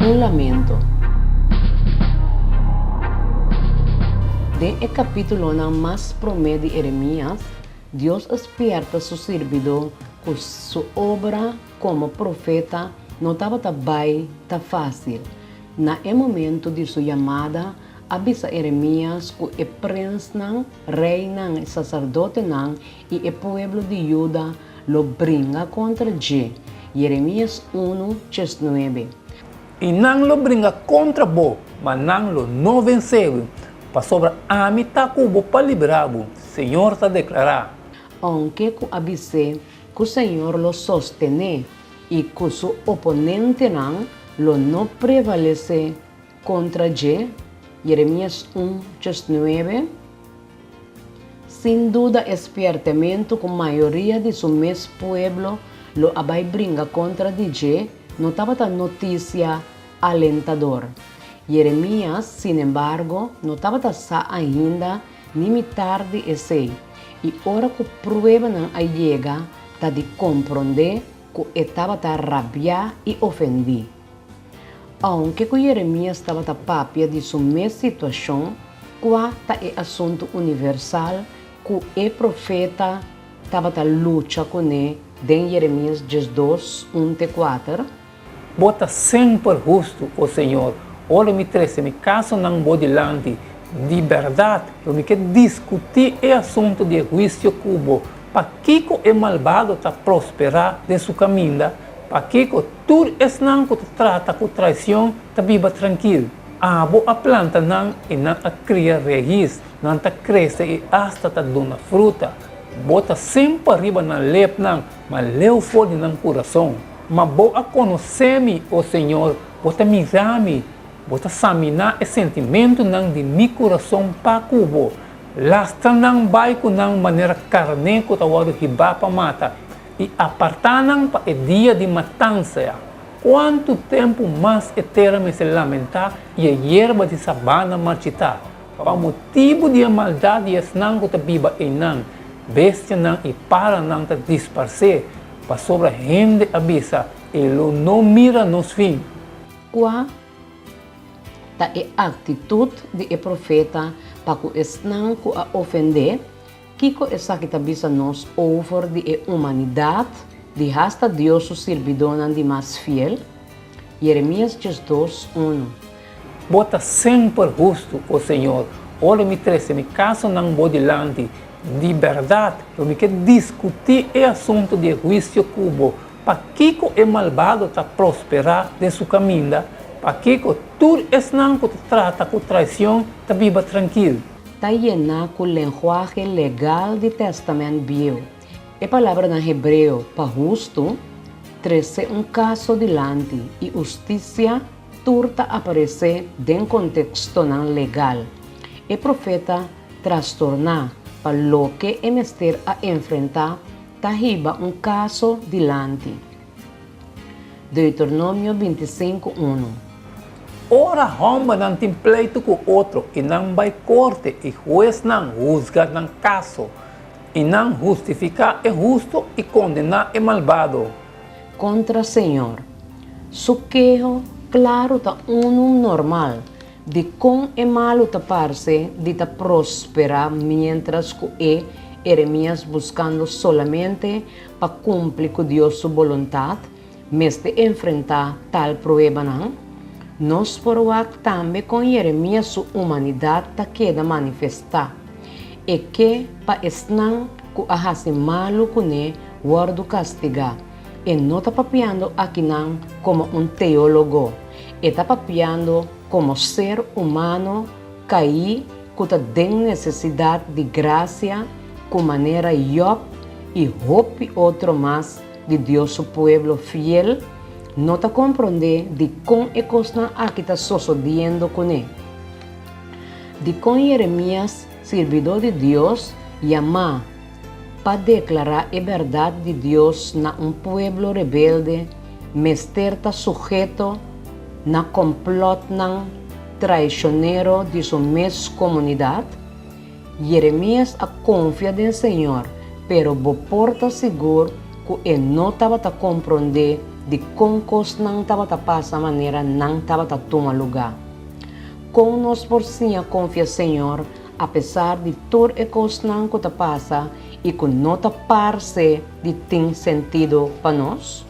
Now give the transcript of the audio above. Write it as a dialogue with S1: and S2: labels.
S1: un lamento. En el capítulo más promedio de Jeremías, Dios despierta su servidor con su obra como profeta no estaba tan fácil. En el momento de su llamada, avisa Jeremías que el príncipe, rey, sacerdote y el pueblo de Judá lo brinca contra G. Jeremías 1:9.
S2: E não lo brinca contra bo, mas não lo não venceu. Para sobre a mim tá cubo para livrar o Senhor está declarar.
S1: Aunque que avise que o Senhor lo sostene e que su oponente lo no prevalece contra G. Jeremías 1:9. Sin duda, despiertamento com a maioria de su mesmo pueblo lo abai brinca contra DJ, não estava a notícia alentador. Jeremias, sin embargo, não estava ainda nem tarde esse. E ora que prueba não chega, está de compreender que estava a rabiar e ofender. Aunque Jeremias estava a papia de sua mesma situação, qual é assunto universal que o profeta estava a luta com ele, em Jeremias 12:1-4.
S2: Bota sempre justo, o Senhor. Ora me trece, me caso não vou delante. De verdade, eu me quero discutir o assunto de juízo cubo. Para que o malvado está prosperar de seu caminho, para que tudo isso não que trata com traição, está viva tranquilo. A boa planta não e não a cria raiz, não está cresce e hasta está dando fruta. Bota sempre arriba na lep não, mas leu fora no coração. Mas boa conhecer-me, o Senhor, bota mirar-me, bota examinar o sentimento não de meu coração para cubo. Lasta não vai com não maneira carne que está o riba para mata e apartar não para o dia de matança. Quanto tempo mais eterno se lamentar e a erva de sabana marchitar? Para motivo de maldade e não que está viva e não, bestia não e para não te dispersar, para sobre a gente avisa, ele não mira nos fins.
S1: Qual é a atitude do profeta para que não a ofender? Que essa que avisa nos over de humanidade, de hasta Deus o servidor de mais fiel? Jeremias 12:1.
S2: Bota sempre justo, o Senhor. Ora me trece, me caso não vou delante. De verdade, eu me quero discutir o assunto de juízo cubo. Para que o malvado está prosperar de seu caminho, para que tudo isso não que trata com traição, está viva tranquilo.
S1: Está llena com o linguagem legal do Testamento Bíblico. A palavra em hebreu, para justo, traz caso delante e justiça turta aparecer dentro do contexto legal. O profeta trastorna para lo que é menester a enfrentar, está riba caso delante. Deuteronômio 25:1.
S2: Ora, romba não tem pleito com outro e não vai corte e juiz não juzga não caso e não justificar é justo e condenar é malvado.
S1: Contra Senhor, suquejo claro tá normal de com é malo taparse de ta prosperar mientras que Jeremias buscando solamente para cumprir com Deus sua vontade, mas de enfrentar tal prueba não. Nos provoca também com Jeremias sua humanidade ta queda manifestar. E que para esnan que a malo com ele, guardo castigar. E não está papiando aqui não como teólogo. Está papiando como ser humano cair que tem necessidade de graça com maneira Job e hope outro mais de Deus o pueblo fiel. Não está compreender de como é coisa aqui está sucedendo com ele. De com Jeremias, servidor de Deus, chamar para declarar a verdade de Deus na pueblo rebelde, mester está sujeito na complot traicionero de sua mesma comunidade. Jeremias confia no Senhor, pero bo porta seguro que ele não estava a compreender de concos não estava passa maneira não estava tomar lugar. Com nós por sim confia Senhor, apesar de tudo e coisa não que passa e que não parece de tem sentido para nós.